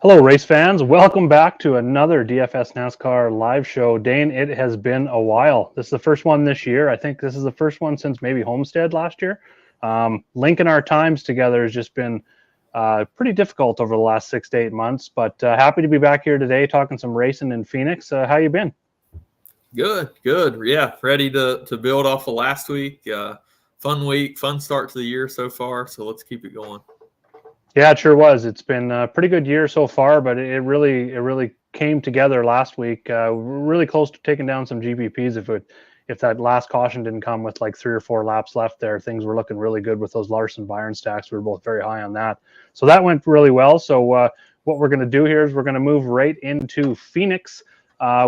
Hello, race fans. Welcome back to another DFS NASCAR live show. Dane, it has been a while. This is the first one this year. I think this is the first one since maybe Homestead last year. Linking our times together has just been pretty difficult over the last 6 to 8 months, but happy to be back here today talking some racing in Phoenix. How you been? Good. Yeah, ready to build off of last week. Fun week, fun start to the year so far, so let's keep it going. Yeah, it sure was. It's been a pretty good year so far, but it really came together last week. We're really close to taking down some GPPs. If that last caution didn't come with like 3 or 4 laps left there, things were looking really good with those Larson Byron stacks. We were both very high on that. So that went really well. So what we're going to do here is we're going to move right into Phoenix.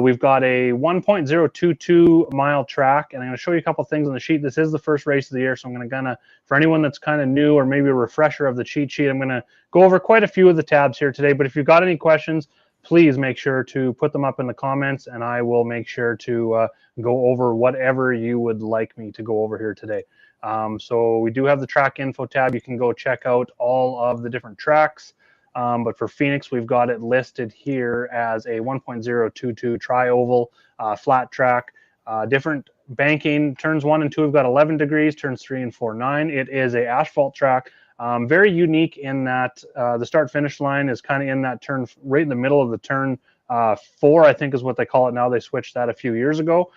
We've got a 1.022 mile track, and I'm going to show you a couple things on the sheet. This is the first race of the year, so I'm going to for anyone that's kind of new or maybe a refresher of the cheat sheet, I'm going to go over quite a few of the tabs here today. But if you've got any questions, please make sure to put them up in the comments, and I will make sure to go over whatever you would like me to go over here today. So we do have the track info tab. You can go check out all of the different tracks. But for Phoenix, we've got it listed here as a 1.022 tri-oval flat track. Different banking. Turns 1 and 2 have got 11 degrees. Turns 3 and 4, 9. It is a asphalt track. Very unique in that the start-finish line is kind of in that turn, right in the middle of the turn 4, I think is what they call it now. They switched that a few years ago.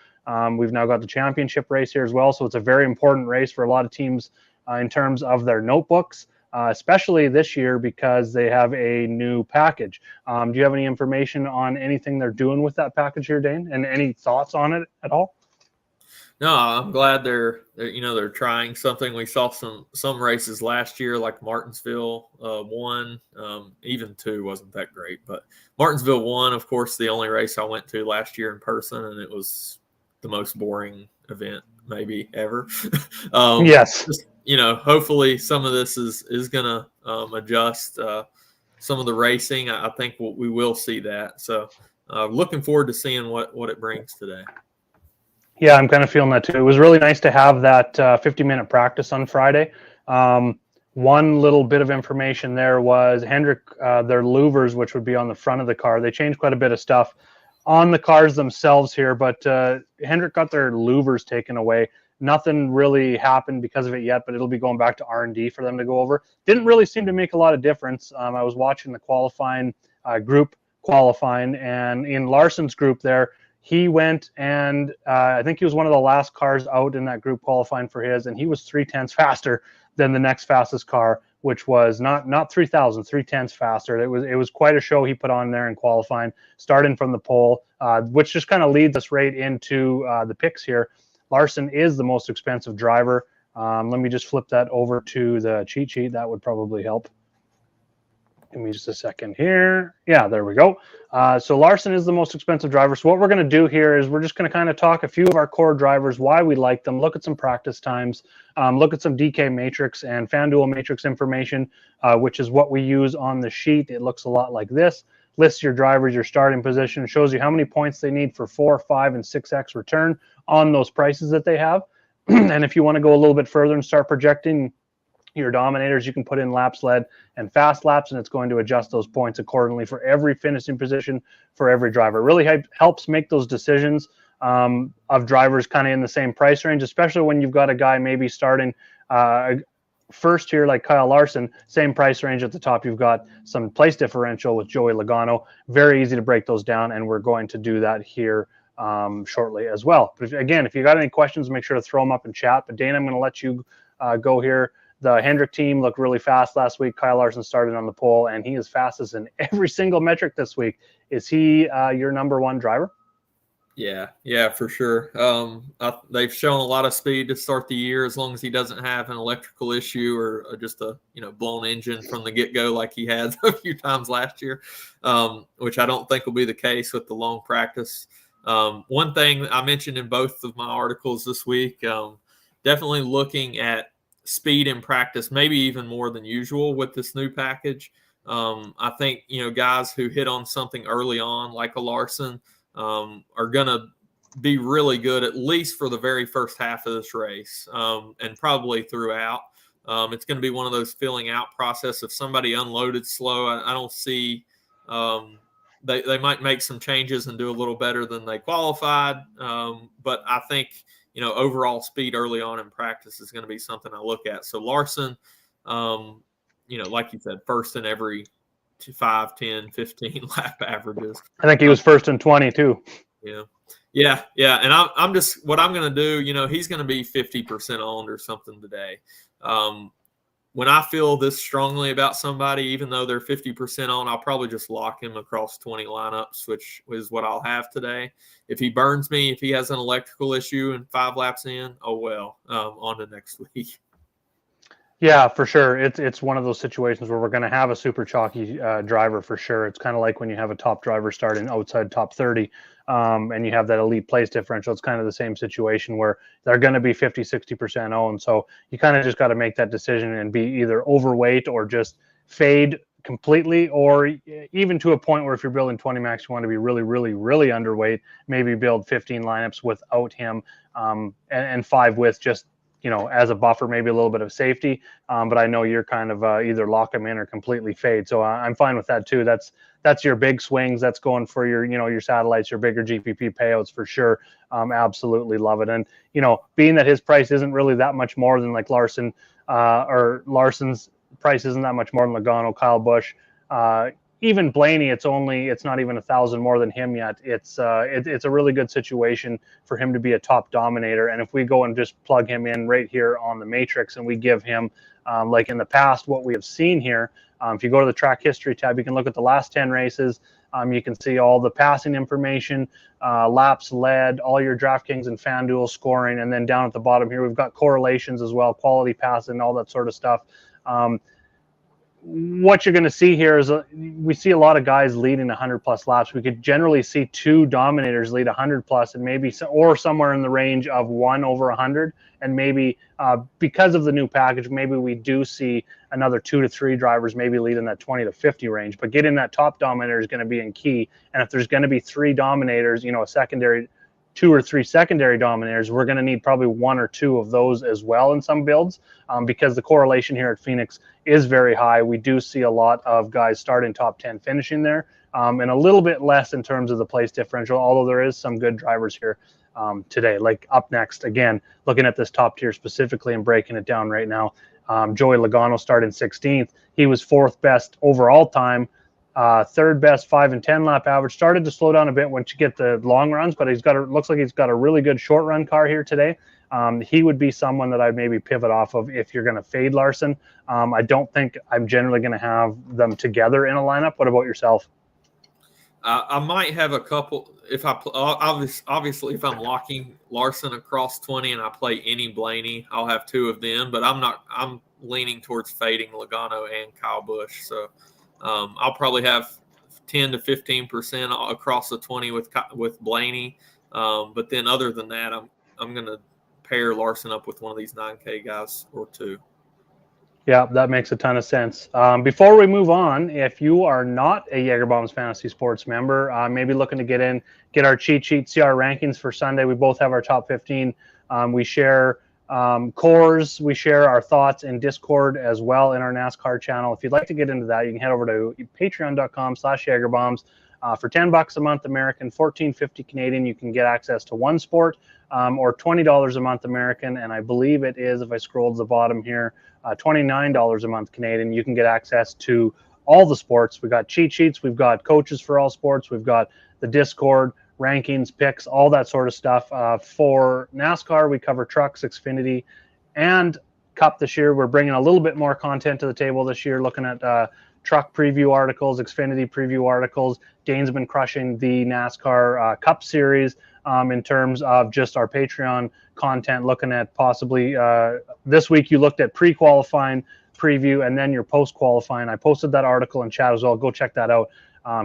We've now got the championship race here as well. So it's a very important race for a lot of teams in terms of their notebooks. Especially this year because they have a new package. Do you have any information on anything they're doing with that package here, Dane? And any thoughts on it at all? No, I'm glad they're trying something. We saw some races last year, like Martinsville 1, even 2 wasn't that great, but Martinsville 1, of course, the only race I went to last year in person, and it was the most boring event maybe ever. Yes. Hopefully some of this is going to adjust some of the racing. I think we will see that. So looking forward to seeing what it brings today. Yeah, I'm kind of feeling that too. It was really nice to have that 50-minute practice on Friday. One little bit of information there was Hendrick, their louvers, which would be on the front of the car. They changed quite a bit of stuff on the cars themselves here, but Hendrick got their louvers taken away. Nothing really happened because of it yet, but it'll be going back to R&D for them to go over. Didn't really seem to make a lot of difference. I was watching the qualifying group qualifying, and in Larson's group there, he went and I think he was one of the last cars out in that group qualifying for his, and he was 0.3 faster than the next fastest car, which was not 3,000, 0.3 faster. It was quite a show he put on there in qualifying, starting from the pole, which just kind of leads us right into the picks here. Larson is the most expensive driver. Let me just flip that over to the cheat sheet. That would probably help. Give me just a second here. Yeah, there we go. So Larson is the most expensive driver. So what we're going to do here is we're just going to kind of talk a few of our core drivers, why we like them, look at some practice times, look at some DK matrix and FanDuel matrix information, which is what we use on the sheet. It looks a lot like this. Lists your drivers, your starting position, shows you how many points they need for 4, 5, and 6x return on those prices that they have. And if you want to go a little bit further and start projecting your dominators, you can put in laps led and fast laps, and it's going to adjust those points accordingly for every finishing position for every driver. It really helps make those decisions of drivers kind of in the same price range, especially when you've got a guy maybe starting first here like Kyle Larson, same price range at the top. You've got some place differential with Joey Logano. Very easy to break those down, and we're going to do that here shortly as well. But again, if you got any questions, make sure to throw them up in chat. But Dana, I'm going to let you go here. The Hendrick team looked really fast last week. Kyle Larson started on the pole, and he is fastest in every single metric this week. Is he your number one driver? Yeah, for sure. They've shown a lot of speed to start the year, as long as he doesn't have an electrical issue or just a blown engine from the get-go like he had a few times last year, which I don't think will be the case with the long practice. One thing I mentioned in both of my articles this week, definitely looking at speed in practice, maybe even more than usual with this new package. I think, guys who hit on something early on, like a Larson, are going to be really good, at least for the very first half of this race, and probably throughout. It's going to be one of those filling out process. If somebody unloaded slow, I don't see They might make some changes and do a little better than they qualified. But I think, overall speed early on in practice is going to be something I look at. So Larson, like you said, first in every 5, 10, 15 lap averages. I think he was first in 20 too. Yeah. And I'm just, what I'm going to do, he's going to be 50% owned or something today. When I feel this strongly about somebody, even though they're 50% on, I'll probably just lock him across 20 lineups, which is what I'll have today. If he burns me, if he has an electrical issue and 5 laps in, oh well, on to next week. Yeah, for sure. It's one of those situations where we're going to have a super chalky driver for sure. It's kind of like when you have a top driver starting outside top 30 and you have that elite place differential. It's kind of the same situation where they're going to be 50, 60% owned. So you kind of just got to make that decision and be either overweight or just fade completely, or even to a point where if you're building 20 max, you want to be really, really, really underweight, maybe build 15 lineups without him and 5 with just, as a buffer, maybe a little bit of safety. But I know you're kind of either lock them in or completely fade. So I'm fine with that too. That's your big swings. That's going for your satellites, your bigger GPP payouts for sure. Absolutely love it. And, being that his price isn't really that much more than like Larson or Larson's price isn't that much more than Logano, Kyle Busch, even Blaney, it's not even 1,000 more than him yet. It's a really good situation for him to be a top dominator. And if we go and just plug him in right here on the matrix and we give him, like in the past, what we have seen here, if you go to the track history tab, you can look at the last 10 races. You can see all the passing information, laps led, all your DraftKings and FanDuel scoring. And then down at the bottom here, we've got correlations as well, quality passing, all that sort of stuff. What you're going to see here is we see a lot of guys leading 100 plus laps. We could generally see 2 dominators lead 100 plus and maybe or somewhere in the range of 1 over 100. And maybe because of the new package, maybe we do see another 2 to 3 drivers maybe lead in that 20 to 50 range. But getting that top dominator is going to be in key. And if there's going to be 3 dominators, a secondary 2 or 3 secondary dominators, we're going to need probably 1 or 2 of those as well in some builds because the correlation here at Phoenix is very high. We do see a lot of guys starting top 10 finishing there and a little bit less in terms of the place differential, although there is some good drivers here today. Like up next, again, looking at this top tier specifically and breaking it down right now, Joey Logano started 16th. He was 4th best overall time. 3rd best 5 and 10 lap average. Started to slow down a bit once you get the long runs, but looks like he's got a really good short run car here today. He would be someone that I'd maybe pivot off of if you're going to fade Larson. I don't think I'm generally going to have them together in a lineup. What about yourself? I might have a couple. If I obviously if I'm locking Larson across 20 and I play any Blaney, I'll have 2 of them. But I'm leaning towards fading Logano and Kyle Busch. So I'll probably have 10 to 15% across the 20 with Blaney. But then other than that, I'm going to pair Larson up with one of these 9K guys or 2. Yeah, that makes a ton of sense. Before we move on, if you are not a Jaeger Bombs Fantasy Sports member, maybe looking to get our cheat sheet, see our rankings for Sunday. We both have our top 15. We share cores, we share our thoughts in Discord as well in our NASCAR channel. If you'd like to get into that, you can head over to patreon.com/JagerBombs. For $10 a month American, $14.50 Canadian, you can get access to one sport, or $20 a month American, and I believe it is, if I scroll to the bottom here, $29 a month Canadian. You can get access to all the sports. We've got cheat sheets, we've got coaches for all sports, we've got the Discord, rankings, picks, all that sort of stuff. For NASCAR, we cover trucks, Xfinity, and Cup this year. We're bringing a little bit more content to the table this year, looking at truck preview articles, Xfinity preview articles. Dane's been crushing the NASCAR Cup Series in terms of just our Patreon content, looking at possibly this week you looked at pre-qualifying preview and then your post-qualifying. I posted that article in chat as well. Go check that out.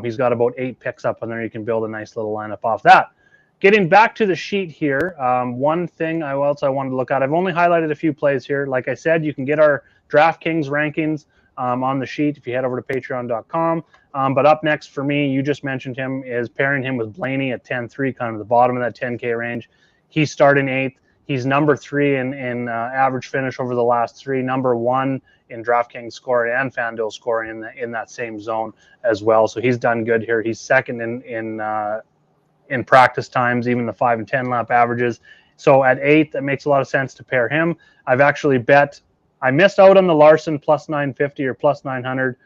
He's got about 8 picks up on there. You can build a nice little lineup off that. Getting back to the sheet here, one thing I wanted to look at, I've only highlighted a few plays here. Like I said, you can get our DraftKings rankings on the sheet if you head over to patreon.com. But up next for me, you just mentioned him, is pairing him with Blaney at 10-3, kind of the bottom of that 10K range. He's starting 8th. He's number 3 in average finish over the last 3, number 1 in DraftKings scoring and FanDuel scoring in that same zone as well. So he's done good here. He's second in practice times, even the 5 and 10 lap averages. So at 8, that makes a lot of sense to pair him. I've actually I missed out on the Larson plus 950 or plus 900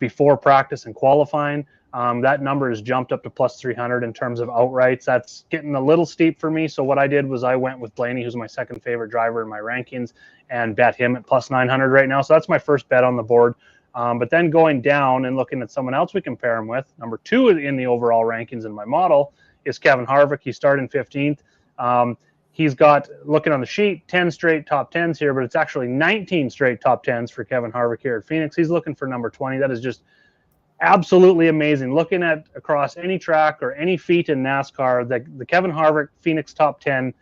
before practice and qualifying. That number has jumped up to plus 300 in terms of outrights. That's getting a little steep for me. So what I did was I went with Blaney, who's my second favorite driver in my rankings, and bet him at plus 900 right now. So that's my first bet on the board. But then going down and looking at someone else we can pair him with, number 2 in the overall rankings in my model is Kevin Harvick. He started in 15th. He's got, looking on the sheet, 10 straight top 10s here, but it's actually 19 straight top 10s for Kevin Harvick here at Phoenix. He's looking for number 20. That is just absolutely amazing. Looking at across any track or any feat in NASCAR, the Kevin Harvick Phoenix top 10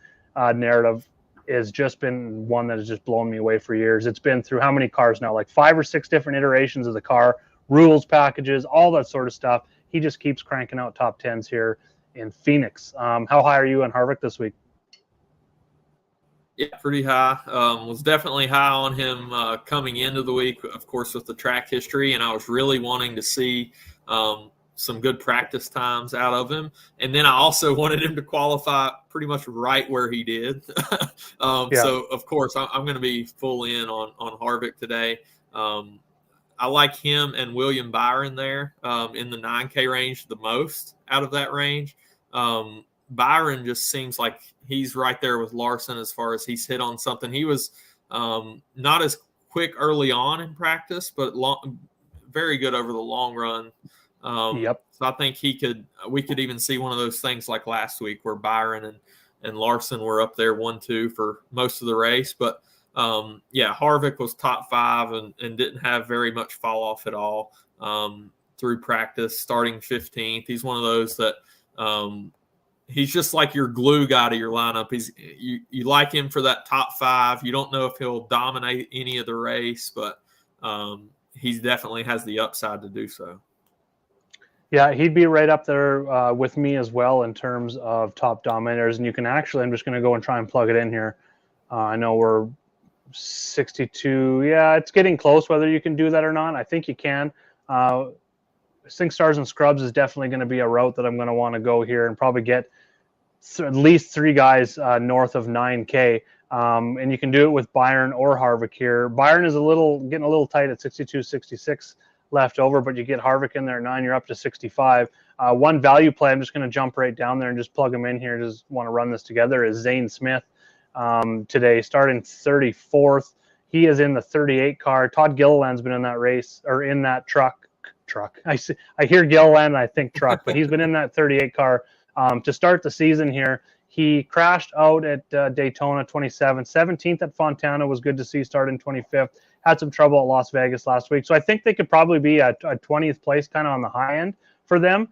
narrative has just been one that has just blown me away for years. It's been through how many cars now? Like 5 or 6 different iterations of the car, rules packages, all that sort of stuff. He just keeps cranking out top 10s here in Phoenix. How high are you on Harvick this week? Yeah, pretty high. Was definitely high on him coming into the week, of course, with the track history, and I was really wanting to see some good practice times out of him. And then I also wanted him to qualify pretty much right where he did. So, of course, I'm going to be full in on Harvick today. I like him and William Byron there in the 9K range the most out of that range. Byron just seems like he's right there with Larson as far as he's hit on something. He was not as quick early on in practice, but very good over the long run. So I think we could even see one of those things like last week where Byron and Larson were up there 1-2 for most of the race. But Harvick was top 5 and didn't have very much fall off at all through practice, starting 15th. He's one of those that he's just like your glue guy to your lineup. You like him for that top 5. You don't know if he'll dominate any of the race, but he definitely has the upside to do so. Yeah, he'd be right up there with me as well in terms of top dominators. And you can actually, I'm just going to go and try and plug it in here. I know we're 62. Yeah, it's getting close whether you can do that or not. I think you can. Sink Stars and Scrubs is definitely going to be a route that I'm going to want to go here and probably get at least 3 guys north of 9K. And you can do it with Byron or Harvick here. Byron is getting a little tight at 62, 66 left over, but you get Harvick in there at 9, you're up to 65. One value play, I'm just going to jump right down there and just plug him in here. Just want to run this together, is Zane Smith today, starting 34th. He is in the 38 car. Todd Gilliland's been in that race, or in that truck. I hear Gilliland and I think truck, but he's been in that 38 car to start the season here. He crashed out at Daytona 27th, 17th at Fontana was good to see, starting 25th. Had some trouble at Las Vegas last week. So I think they could probably be a 20th place kind of on the high end for them.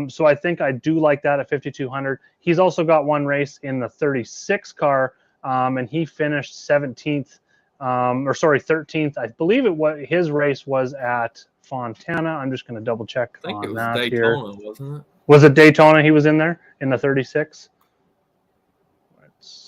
So I think I do like that at 5,200. He's also got one race in the 36 car, and he finished 17th, 13th. I believe his race was at Fontana. I'm just going to double check on that here. Daytona, wasn't it? Was it Daytona? He was in there in the 36.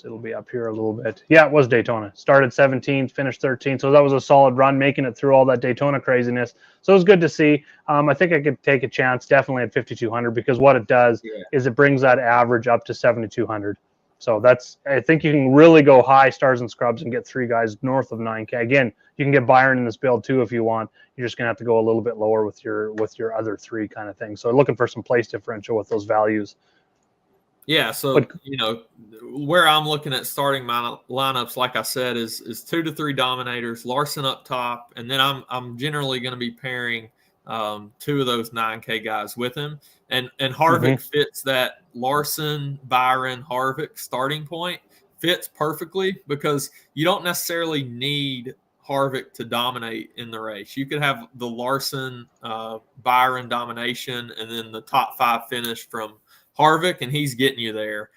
It'll be up here a little bit. Yeah, it was Daytona. Started 17th, finished 13th. So that was a solid run, making it through all that Daytona craziness. So it was good to see. I think I could take a chance definitely at 5,200 because what it does is it brings that average up to 7,200. So I think you can really go high Stars and Scrubs and get 3 guys north of 9K. Again, you can get Byron in this build too if you want. You're just going to have to go a little bit lower with your other 3 kind of thing. So looking for some place differential with those values. Yeah, so where I'm looking at starting my lineups, like I said, is 2 to 3 dominators, Larson up top, and then I'm generally going to be pairing 2 of those 9K guys with him, and Harvick fits that Larson, Byron, Harvick starting point fits perfectly because you don't necessarily need Harvick to dominate in the race. You could have the Larson, Byron domination, and then the top 5 finish from Harvick, and he's getting you there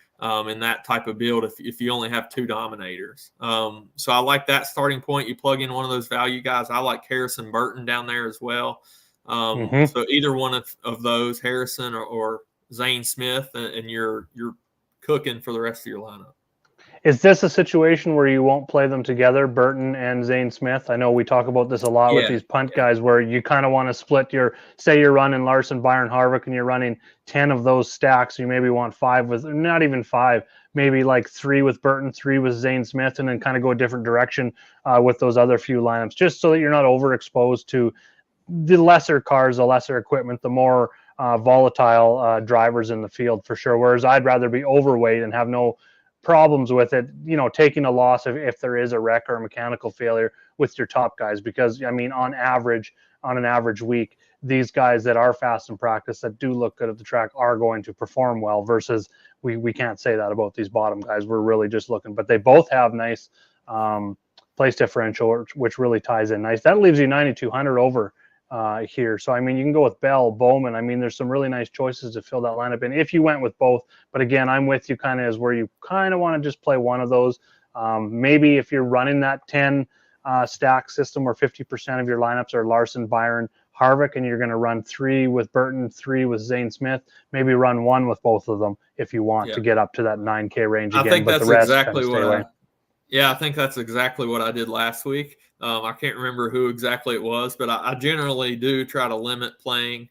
in that type of build if you only have 2 dominators. So I like that starting point. You plug in one of those value guys. I like Harrison Burton down there as well. So either one of those, Harrison or Zane Smith, and you're cooking for the rest of your lineup. Is this a situation where you won't play them together, Burton and Zane Smith? I know we talk about this a lot with these punt guys where you kind of want to split say you're running Larson, Byron, Harvick, and you're running 10 of those stacks. You maybe want 5 with, not even 5, maybe like 3 with Burton, 3 with Zane Smith, and then kind of go a different direction with those other few lineups, just so that you're not overexposed to the lesser cars, the lesser equipment, the more volatile drivers in the field for sure. Whereas I'd rather be overweight and have no problems with it, taking a loss if there is a wreck or a mechanical failure with your top guys, because I mean, on an average week, these guys that are fast in practice that do look good at the track are going to perform well, versus we can't say that about these bottom guys. We're really just looking, but they both have nice place differential, which really ties in nice. That leaves you 9,200 over here. So, I mean, you can go with Bell, Bowman. I mean, there's some really nice choices to fill that lineup in if you went with both. But again, I'm with you kind of as where you kind of want to just play one of those. Maybe if you're running that 10 stack system where 50% of your lineups are Larson, Byron, Harvick, and you're going to run 3 with Burton, 3 with Zane Smith, maybe run 1 with both of them if you want to get up to that 9K range again. I think but that's the rest exactly kind of stay away. I think that's exactly what I did last week. I can't remember who exactly it was, but I generally do try to limit playing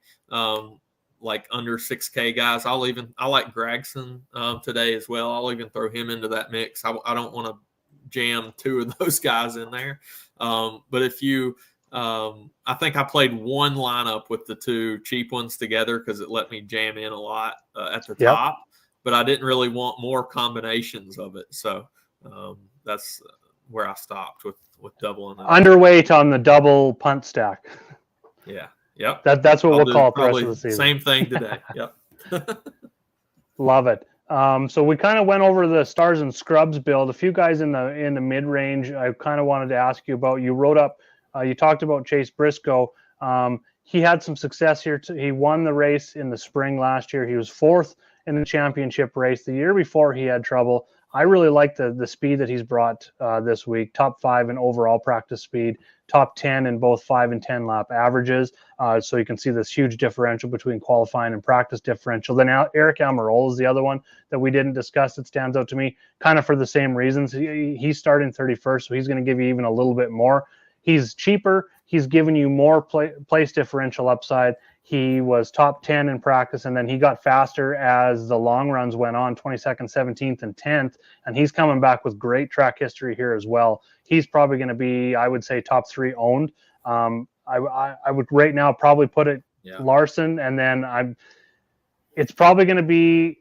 like under 6K guys. I like Gregson today as well. I'll even throw him into that mix. I don't want to jam 2 of those guys in there. But if you, I think I played one lineup with the 2 cheap ones together because it let me jam in a lot at the top, but I didn't really want more combinations of it. So that's where I stopped with doubling it. Underweight on the double punt stack. Yeah. Yep. That's what we'll call it the rest of the season. Same thing today. Yep. Love it. So we kind of went over the stars and scrubs build. A few guys in the mid range I kind of wanted to ask you about. You wrote up, you talked about Chase Briscoe. He had some success here. He won the race in the spring last year. He was 4th in the championship race. The year before he had trouble. I really like the speed that he's brought this week. Top 5 in overall practice speed, top 10 in both 5 and 10 lap averages. So you can see this huge differential between qualifying and practice differential. Then Eric Almirola is the other one that we didn't discuss that stands out to me, kind of for the same reasons. He's starting 31st, so he's going to give you even a little bit more. He's cheaper. He's giving you more place differential upside. He was top 10 in practice, and then he got faster as the long runs went on, 22nd, 17th, and 10th, and he's coming back with great track history here as well. He's probably going to be, I would say, top 3 owned. I would right now probably put it Larson, and then it's probably going to be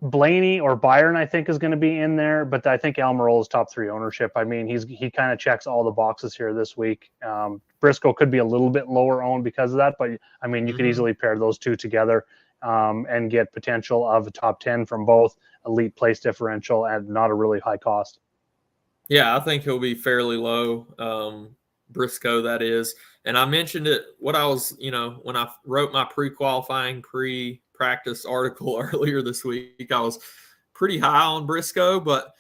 Blaney or Byron, I think, is going to be in there, but I think Almirola is top 3 ownership. I mean, he kind of checks all the boxes here this week. Briscoe could be a little bit lower owned because of that, but I mean, you could easily pair those 2 together and get potential of a top 10 from both, elite place differential and not a really high cost. Yeah, I think he'll be fairly low. Briscoe, that is. And I mentioned it, when I wrote my pre-qualifying, pre-practice article earlier this week, I was pretty high on Briscoe, but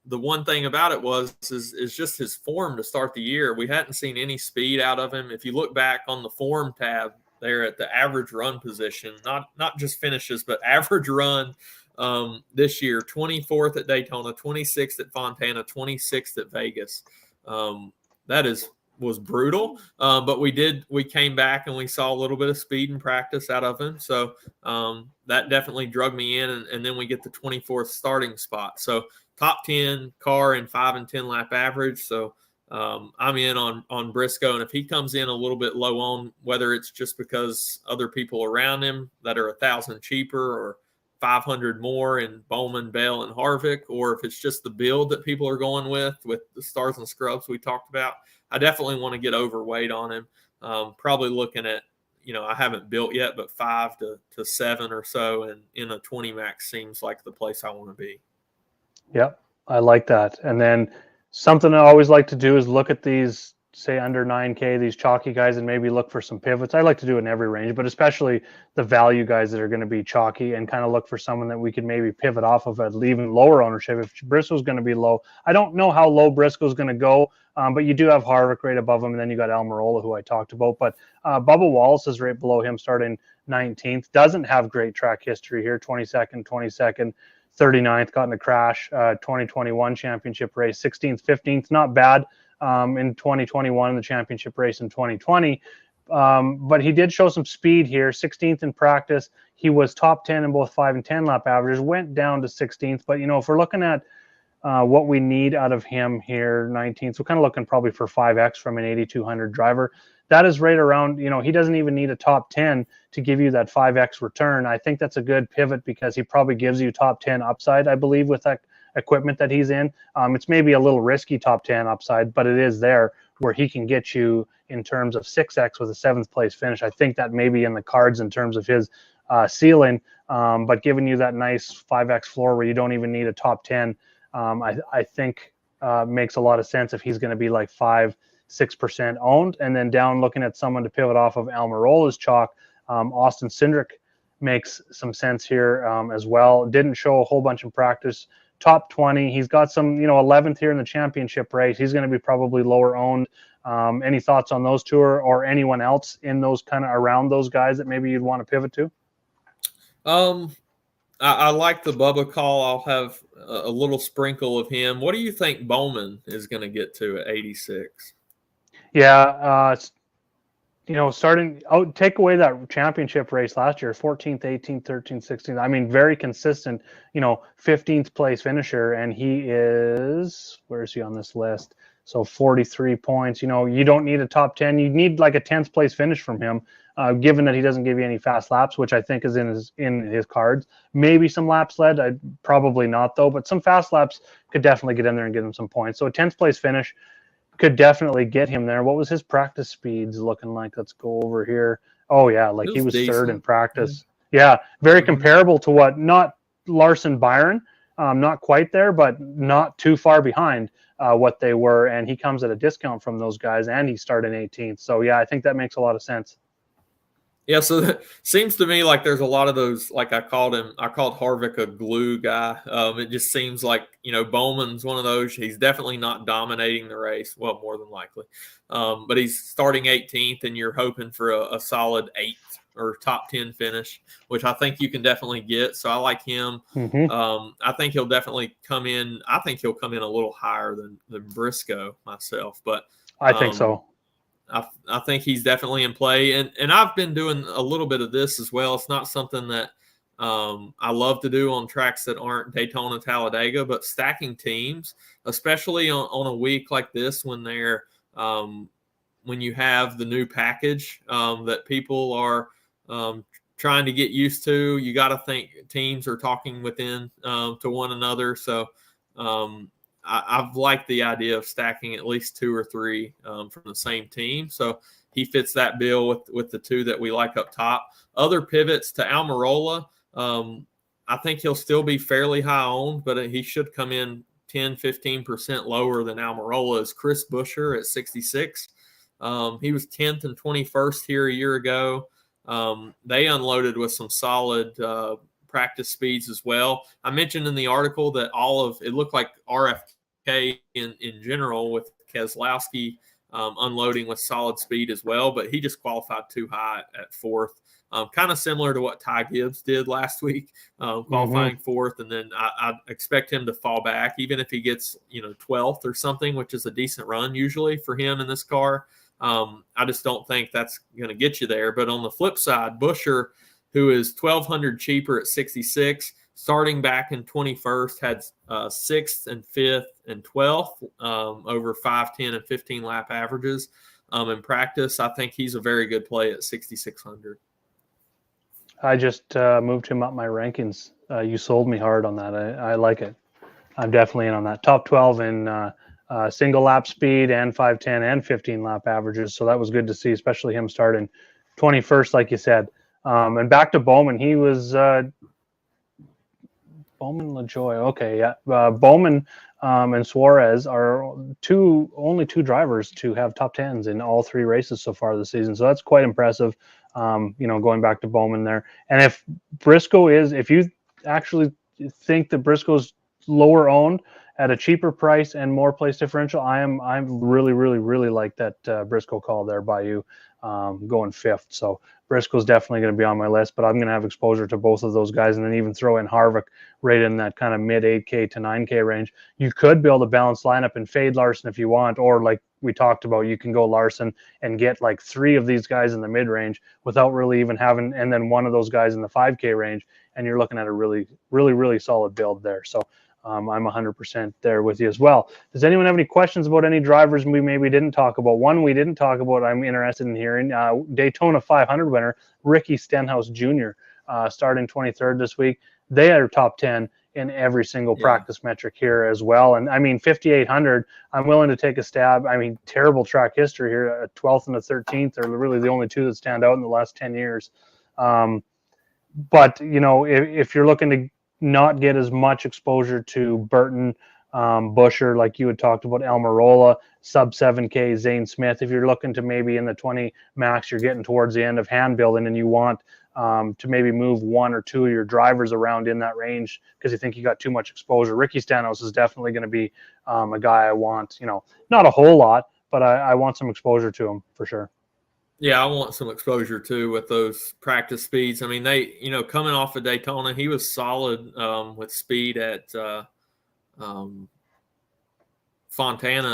the one thing about it is just his form to start the year. We hadn't seen any speed out of him. If you look back on the form tab there at the average run position, not just finishes, but average run this year, 24th at Daytona, 26th at Fontana, 26th at Vegas. That was brutal, but we came back and we saw a little bit of speed and practice out of him. So that definitely drug me in, and then we get the 24th starting spot. So top 10 car in 5 and 10 lap average. So I'm in on Briscoe, and if he comes in a little bit low on, whether it's just because other people around him that are 1,000 cheaper or 500 more in Bowman, Bell, and Harvick, or if it's just the build that people are going with the stars and scrubs we talked about, I definitely want to get overweight on him. Probably looking at, I haven't built yet, but 5 to 7 or so, and in a 20 max seems like the place I want to be. Yep, I like that. And then something I always like to do is look at these, say, under 9K, these chalky guys, and maybe look for some pivots. I like to do it in every range, but especially the value guys that are going to be chalky, and kind of look for someone that we could maybe pivot off of at even lower ownership. If Briscoe's going to be low, I don't know how low Briscoe's going to go, but you do have Harvick right above him, and then you got Almirola, who I talked about. But Bubba Wallace is right below him, starting 19th. Doesn't have great track history here, 22nd, 39th, got in a crash. 2021 championship race, 16th, 15th, not bad in 2021 in the championship race in 2020. But he did show some speed here. 16th in practice. He was top 10 in both 5 and 10 lap averages. Went down to 16th. But, if we're looking at what we need out of him here, 19th, we're kind of looking probably for 5X from an 8,200 driver. That is right around, he doesn't even need a top 10 to give you that 5X return. I think that's a good pivot because he probably gives you top 10 upside, I believe, with that equipment that he's in. It's maybe a little risky top 10 upside, but it is there where he can get you in terms of 6X with a 7th place finish. I think that may be in the cards in terms of his ceiling, but giving you that nice 5X floor where you don't even need a top 10, I think makes a lot of sense if he's going to be like 5-6% owned. And then down looking at someone to pivot off of Almirola's chalk, Austin Cindric makes some sense here as well. Didn't show a whole bunch in practice. Top 20. He's got some, 11th here in the championship race. He's going to be probably lower owned. Any thoughts on those two or anyone else in those kind of around those guys that maybe you'd want to pivot to? I like the Bubba call. I'll have a little sprinkle of him. What do you think Bowman is going to get to at 86? Yeah, starting out, take away that championship race last year, 14th, 18th, 13th, 16th. I mean, very consistent, 15th place finisher. And he is, where is he on this list? So 43 points. You don't need a top 10. You need like a 10th place finish from him, given that he doesn't give you any fast laps, which I think is in his cards. Maybe some laps led. Probably not, though. But some fast laps could definitely get in there and get him some points. So a 10th place finish could definitely get him there. What was his practice speeds looking like? Let's go over here. Oh, yeah, like he was decent. Third in practice. Yeah, very comparable to what, not Larson Byron, not quite there, but not too far behind what they were. And he comes at a discount from those guys, and he started 18th. So, yeah, I think that makes a lot of sense. Yeah, so it seems to me like there's a lot of those, like I called Harvick a glue guy. It just seems like, Bowman's one of those. He's definitely not dominating the race. Well, more than likely. But he's starting 18th, and you're hoping for a solid 8th or top 10 finish, which I think you can definitely get. So I like him. Mm-hmm. I think he'll definitely come in. I think he'll come in a little higher than Briscoe myself. But I think so. I think he's definitely in play. And I've been doing a little bit of this as well. It's not something that I love to do on tracks that aren't Daytona, Talladega, but stacking teams, especially on a week like this when they're when you have the new package that people are trying to get used to. You got to think teams are talking within to one another. So I've liked the idea of stacking at least 2 or 3 from the same team. So he fits that bill with the 2 that we like up top. Other pivots to Almirola, I think he'll still be fairly high owned, but he should come in 10-15% lower than Almirola is Chris Buescher at 66. He was 10th and 21st here a year ago. They unloaded with some solid practice speeds as well. I mentioned in the article that it looked like RFK in general with Keselowski unloading with solid speed as well, but he just qualified too high at 4th. Kind of similar to what Ty Gibbs did last week, qualifying 4th, and then I expect him to fall back, even if he gets 12th or something, which is a decent run usually for him in this car. I just don't think that's going to get you there. But on the flip side, Buescher, who is $1,200 cheaper at 66, starting back in 21st, had 6th and 5th and 12th over 5, 10, and 15 lap averages in practice. I think he's a very good play at 6,600. I just moved him up my rankings. You sold me hard on that. I like it. I'm definitely in on that. Top 12 in single lap speed and 5, 10, and 15 lap averages. So that was good to see, especially him starting 21st, like you said. And back to Bowman. He was Bowman LaJoie. Okay, yeah. Bowman and Suarez are only two drivers to have top 10s in all 3 races so far this season. So that's quite impressive. Going back to Bowman there. And if you actually think that Briscoe's lower owned at a cheaper price and more place differential, I'm really, really, really like that Briscoe call there by you. going fifth. So Briscoe's definitely going to be on my list, but I'm going to have exposure to both of those guys, and then even throw in Harvick right in that kind of mid 8K to 9K range. You could build a balanced lineup and fade Larson if you want, or like we talked about, you can go Larson and get like 3 of these guys in the mid range without really even having, and then 1 of those guys in the 5K range, and you're looking at a really, really, really solid build there. So I'm 100% there with you as well. Does anyone have any questions about any drivers we maybe didn't talk about? One we didn't talk about, I'm interested in hearing. Daytona 500 winner, Ricky Stenhouse Jr., starting 23rd this week. They are top 10 in every single practice metric here as well. And I mean, 5,800, I'm willing to take a stab. I mean, terrible track history here. A 12th and a 13th are really the only 2 that stand out in the last 10 years. But, you know, if you're looking to not get as much exposure to Burton, Busher, like you had talked about, Almirola, sub 7K, Zane Smith, if you're looking to maybe in the 20 max, you're getting towards the end of hand building and you want to maybe move 1 or 2 of your drivers around in that range because you think you got too much exposure, Ricky Stenhouse is definitely going to be a guy I want, you know, not a whole lot, but I want some exposure to him for sure. Yeah, I want some exposure too with those practice speeds. I mean, they, you know, coming off of Daytona, he was solid with speed at Fontana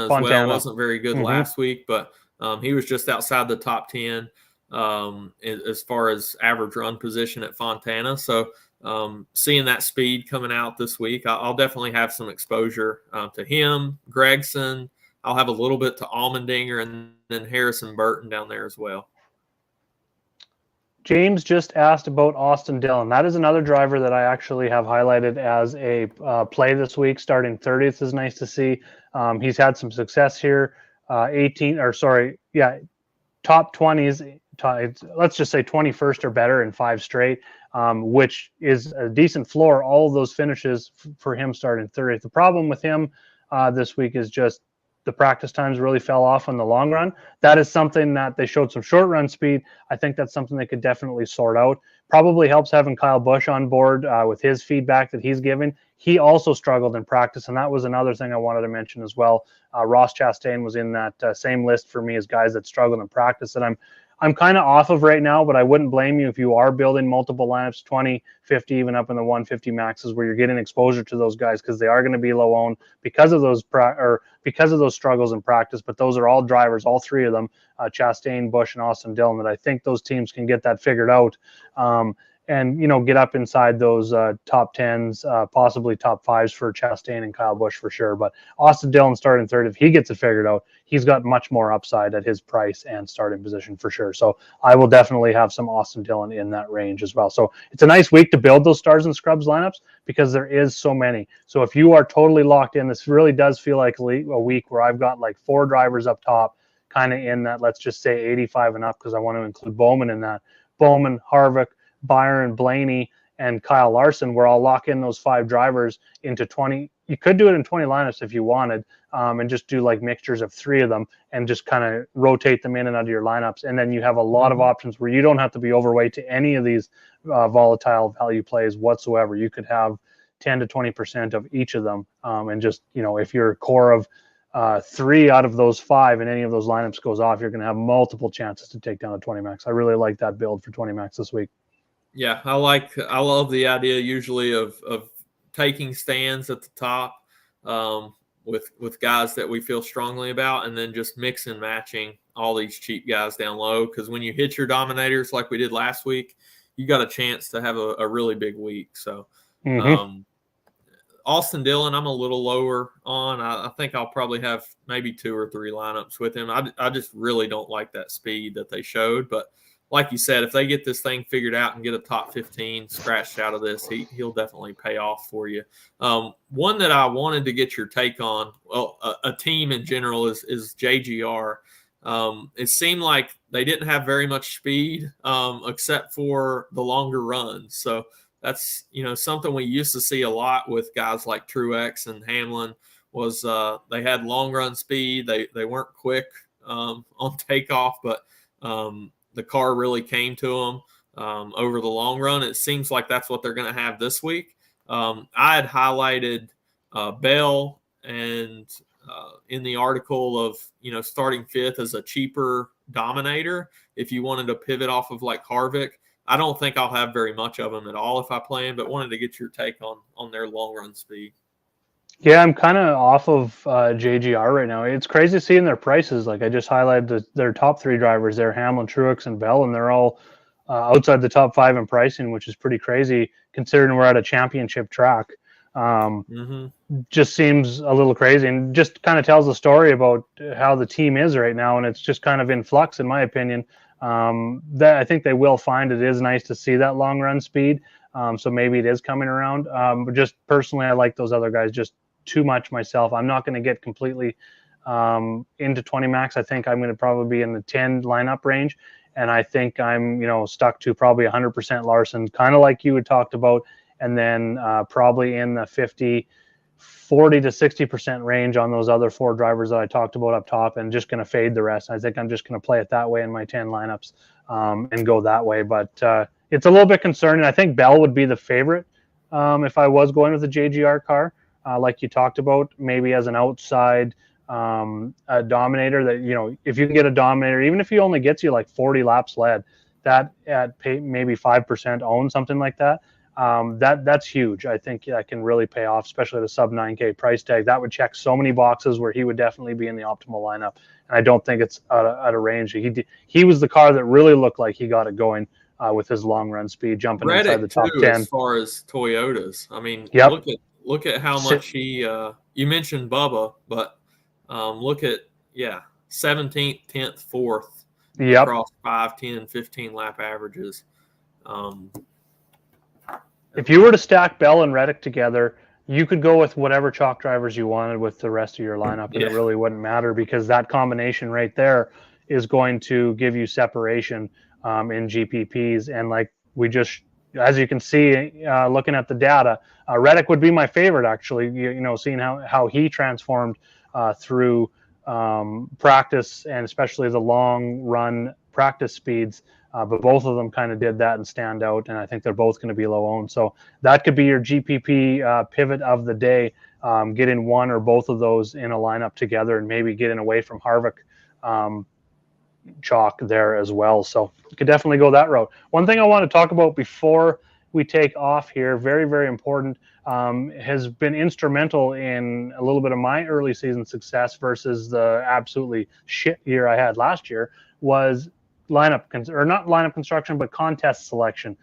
as well. Wasn't very good last week, but he was just outside the top 10 as far as average run position at Fontana. So seeing that speed coming out this week, I'll definitely have some exposure to him, Gregson. I'll have a little bit to Allmendinger, and then Harrison Burton down there as well. James just asked about Austin Dillon. That is another driver that I actually have highlighted as a play this week. Starting 30th is nice to see. He's had some success here. Top 20s. Let's just say 21st or better in 5 straight, which is a decent floor. All of those finishes for him starting 30th. The problem with him this week is just the practice times really fell off on the long run. That is something that they showed some short run speed. I think that's something they could definitely sort out. Probably helps having Kyle Busch on board with his feedback that he's giving. He also struggled in practice, and that was another thing I wanted to mention as well. Ross Chastain was in that same list for me as guys that struggled in practice, and I'm kind of off of right now, but I wouldn't blame you if you are building multiple lineups, 20, 50, even up in the 150 maxes, where you're getting exposure to those guys because they are going to be low owned because of those struggles in practice. But those are all drivers, all 3 of them, Chastain, Busch, and Austin Dillon, that I think those teams can get that figured out. And, you know, get up inside those top 10s, possibly top 5s for Chastain and Kyle Busch for sure. But Austin Dillon starting 3rd, if he gets it figured out, he's got much more upside at his price and starting position for sure. So I will definitely have some Austin Dillon in that range as well. So it's a nice week to build those stars and scrubs lineups because there is so many. So if you are totally locked in, this really does feel like a week where I've got like 4 drivers up top, kind of in that, let's just say 85 and up, because I want to include Bowman in that. Bowman, Harvick, Byron, Blaney, and Kyle Larson, where I'll lock in those 5 drivers into 20. You could do it in 20 lineups if you wanted, and just do like mixtures of 3 of them and just kind of rotate them in and out of your lineups. And then you have a lot of options where you don't have to be overweight to any of these volatile value plays whatsoever. You could have 10 to 20% of each of them. And just, you know, if your core of 3 out of those 5 and any of those lineups goes off, you're going to have multiple chances to take down a 20 max. I really like that build for 20 max this week. Yeah, I love the idea usually of taking stands at the top with guys that we feel strongly about, and then just mix and matching all these cheap guys down low. Because when you hit your dominators like we did last week, you got a chance to have a really big week. So Austin Dillon, I'm a little lower on. I think I'll probably have maybe 2 or 3 lineups with him. I just really don't like that speed that they showed, but like you said, if they get this thing figured out and get a top 15 scratched out of this, he'll definitely pay off for you. One that I wanted to get your take on, well, a team in general is JGR. It seemed like they didn't have very much speed except for the longer runs. So that's, you know, something we used to see a lot with guys like Truex and Hamlin was they had long run speed. They weren't quick on takeoff, but the car really came to them over the long run. It seems like that's what they're going to have this week. I had highlighted Bell and in the article of, you know, starting 5th as a cheaper dominator, if you wanted to pivot off of like Harvick, I don't think I'll have very much of them at all if I play him, but wanted to get your take on their long run speed. Yeah, I'm kind of off of JGR right now. It's crazy seeing their prices. Like I just highlighted their top 3 drivers there, Hamlin, Truex, and Bell, and they're all outside the top 5 in pricing, which is pretty crazy considering we're at a championship track. Just seems a little crazy, and just kind of tells a story about how the team is right now, and it's just kind of in flux, in my opinion. That I think they will find it is nice to see that long run speed. So maybe it is coming around. But just personally, I like those other guys just too much myself. I'm not going to get completely into 20 max. I think I'm going to probably be in the 10 lineup range. And I think I'm, stuck to probably 100% Larson, kind of like you had talked about. And then probably in the 40 to 60% range on those other 4 drivers that I talked about up top, and just going to fade the rest. I think I'm just going to play it that way in my 10 lineups and go that way. But it's a little bit concerning. I think Bell would be the favorite if I was going with the JGR car, like you talked about, maybe as an outside a dominator that, if you can get a dominator, even if he only gets you like 40 laps led, that at maybe 5% own, something like that. That's huge. I think that can really pay off, especially at a sub 9K price tag. That would check so many boxes where he would definitely be in the optimal lineup. And I don't think it's at a range. He was the car that really looked like he got it going with his long run speed, jumping inside the top 10. As far as Toyotas, I mean, yep. look at how much he. You mentioned Bubba, but look at 17th, 10th, 4th across 5, 10, 15 lap averages. If you were to stack Bell and Reddick together, you could go with whatever chalk drivers you wanted with the rest of your lineup, and it really wouldn't matter, because that combination right there is going to give you separation in GPPs. And like we just, as you can see, looking at the data, Reddick would be my favorite, actually, seeing how he transformed through practice, and especially the long run practice speeds. But both of them kind of did that and stand out, and I think they're both going to be low owned. So that could be your GPP pivot of the day, getting one or both of those in a lineup together, and maybe getting away from Harvick chalk there as well. So you could definitely go that route. One thing I want to talk about before we take off here, very, very important, has been instrumental in a little bit of my early season success versus the absolutely shit year I had last year, was not lineup construction, but contest selection.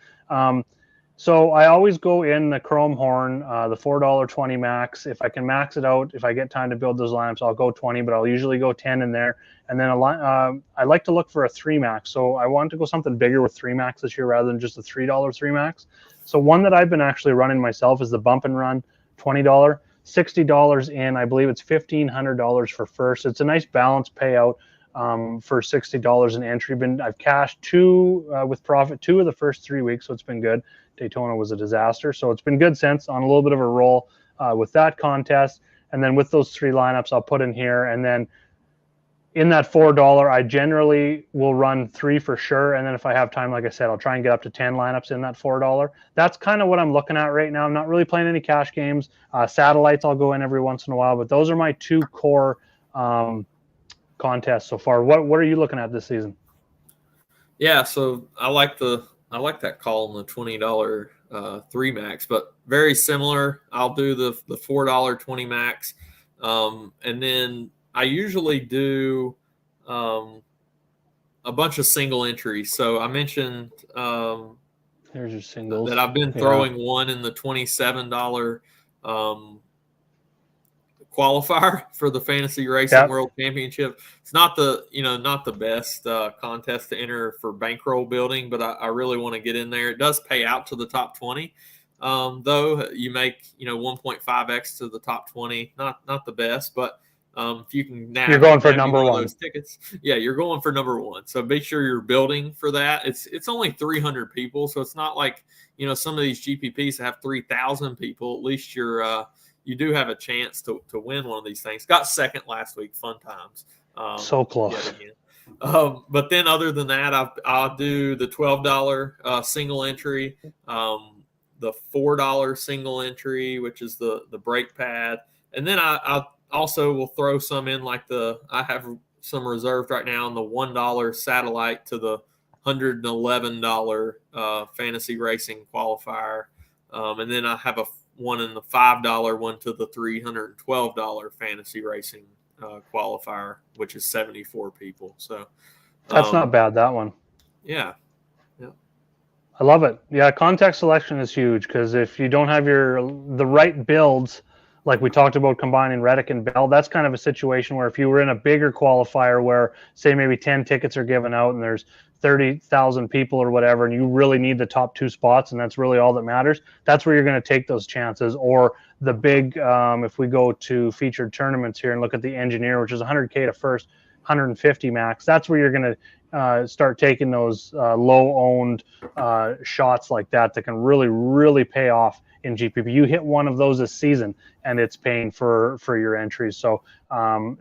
So I always go in the Chrome Horn, the $4.20 max. If I can max it out, if I get time to build those lineups, I'll go 20, but I'll usually go 10 in there. And then I like to look for a 3 max. So I want to go something bigger with 3 max this year rather than just a $3 3 max. So one that I've been actually running myself is the Bump and Run $20, $60 in. I believe it's $1,500 for first. It's a nice balanced payout. For $60 an entry. I've cashed 2 with profit 2 of the first 3 weeks, so it's been good. Daytona was a disaster, so it's been good since, on a little bit of a roll with that contest. And then with those 3 lineups, I'll put in here, and then in that $4, I generally will run 3 for sure. And then if I have time, like I said, I'll try and get up to 10 lineups in that $4. That's kind of what I'm looking at right now. I'm not really playing any cash games. Satellites I'll go in every once in a while, but those are my 2 core contest so far. What are you looking at this season? Yeah, so I like that call on the $20 3 max, but very similar. I'll do the $4 max, and then I usually do a bunch of single entries. So I mentioned here's your singles that I've been throwing one in the $27 qualifier for the Fantasy Racing World Championship. It's not the best contest to enter for bankroll building, but I really want to get in there. It does pay out to the top 20, though. You make 1.5x to the top 20. Not the best, but if you can you're going for number one. Those tickets, you're going for number one. So make sure you're building for that. It's only 300 people, so it's not like some of these GPPs have 3,000 people. At least you do have a chance to win one of these things. Got second last week. Fun times. So close. But then other than that, I'll do the $12 single entry, the $4 single entry, which is the brake pad. And then I also will throw some in, like I have some reserved right now in the $1 satellite to the $111 fantasy racing qualifier. And then I have one in the $5 one to the $312 fantasy racing qualifier, which is 74 people. So That's not bad, that one. Yeah. I love it. Yeah, context selection is huge because if you don't have the right builds, like we talked about combining Reddick and Bell, that's kind of a situation where if you were in a bigger qualifier where, say, maybe 10 tickets are given out and there's 30,000 people or whatever, and you really need the top 2 spots, and that's really all that matters, that's where you're going to take those chances. Or the big, if we go to featured tournaments here and look at the Engineer, which is 100K to first, 150 max, that's where you're going to start taking those low-owned shots like that can really, really pay off in GPP. You hit one of those this season, and it's paying for your entries. So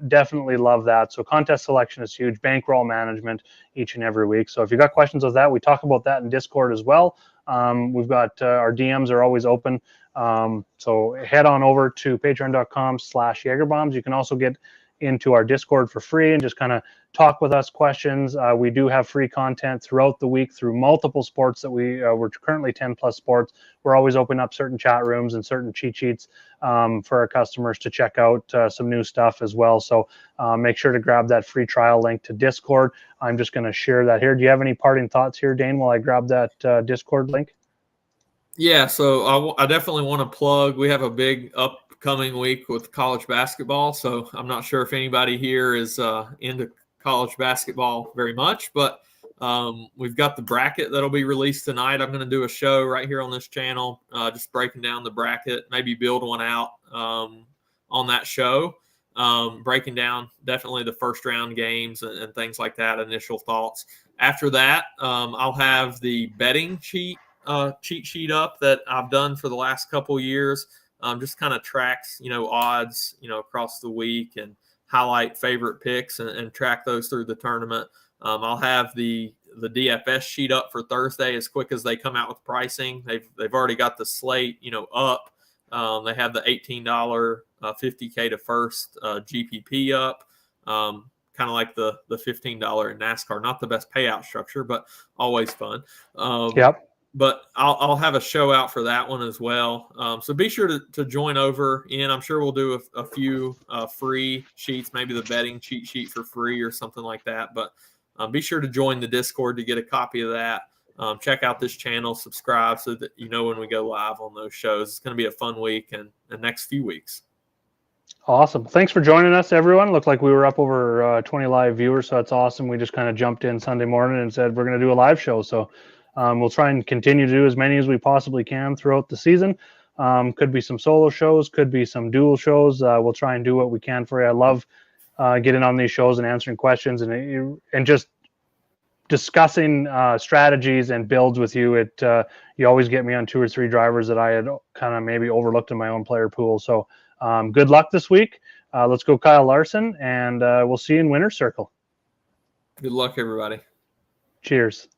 definitely love that. So contest selection is huge. Bankroll management each and every week. So if you got questions with that, we talk about that in Discord as well. We've got our DMs are always open. So head on over to patreon.com/JagerBombs. You can also get into our Discord for free and just kind of talk with us questions. We do have free content throughout the week through multiple sports that we're currently 10 plus sports. We're always opening up certain chat rooms and certain cheat sheets for our customers to check out some new stuff as well. So make sure to grab that free trial link to Discord. I'm just going to share that here. Do you have any parting thoughts here, Dane, while I grab that Discord link? Yeah, so I definitely want to plug. We have a big upcoming week with college basketball. So I'm not sure if anybody here is into college basketball very much, but we've got the bracket that'll be released tonight. I'm going to do a show right here on this channel, just breaking down the bracket, maybe build one out on that show, breaking down definitely the first round games and things like that, initial thoughts. After that, I'll have the betting cheat sheet up that I've done for the last couple years. Just kind of tracks, odds, across the week and highlight favorite picks and track those through the tournament. I'll have the DFS sheet up for Thursday as quick as they come out with pricing. They've already got the slate, up. They have the $18 50K to first GPP up. Kind of like the $15 in NASCAR. Not the best payout structure, but always fun. Yep. But I'll have a show out for that one as well. So be sure to join over in. I'm sure we'll do a few free sheets, maybe the betting cheat sheet for free or something like that. But be sure to join the Discord to get a copy of that. Check out this channel, subscribe so that you know when we go live on those shows. It's going to be a fun week and the next few weeks. Awesome. Thanks for joining us, everyone. Looked like we were up over 20 live viewers, so that's awesome. We just kind of jumped in Sunday morning and said we're going to do a live show. So we'll try and continue to do as many as we possibly can throughout the season. Could be some solo shows, could be some dual shows. We'll try and do what we can for you. I love getting on these shows and answering questions and just discussing strategies and builds with you. You always get me on 2 or 3 drivers that I had kind of maybe overlooked in my own player pool. So good luck this week. Let's go Kyle Larson, and we'll see you in Winner's Circle. Good luck, everybody. Cheers.